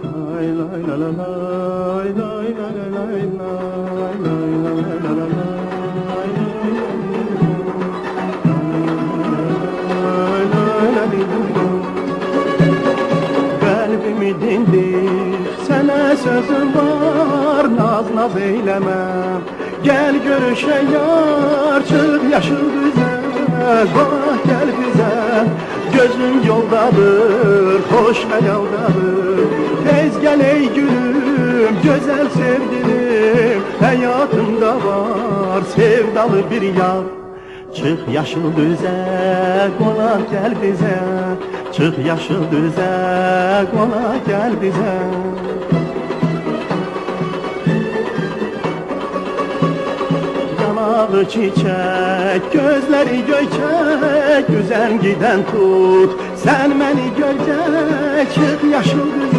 Lay lay la la lay lay la la lay lay lay la la la lay kalbimi dindir, sana sözüm var, naz naz eylemem. Gel görüşe yar, çık yaşıl güzel, bak gel güzel. Gözüm yoldadır, hoş hayaldadır. Tez gel ey gülüm, güzel sevgilim. Hayatımda var sevdalı bir yar. Çık yaşıl düze, konak gel bize. Çık yaşıl düze, konak gel bize. Yanağı çiçek, gözleri göçek, güzel giden tut. Sen beni görecek, çık yaşıl düze.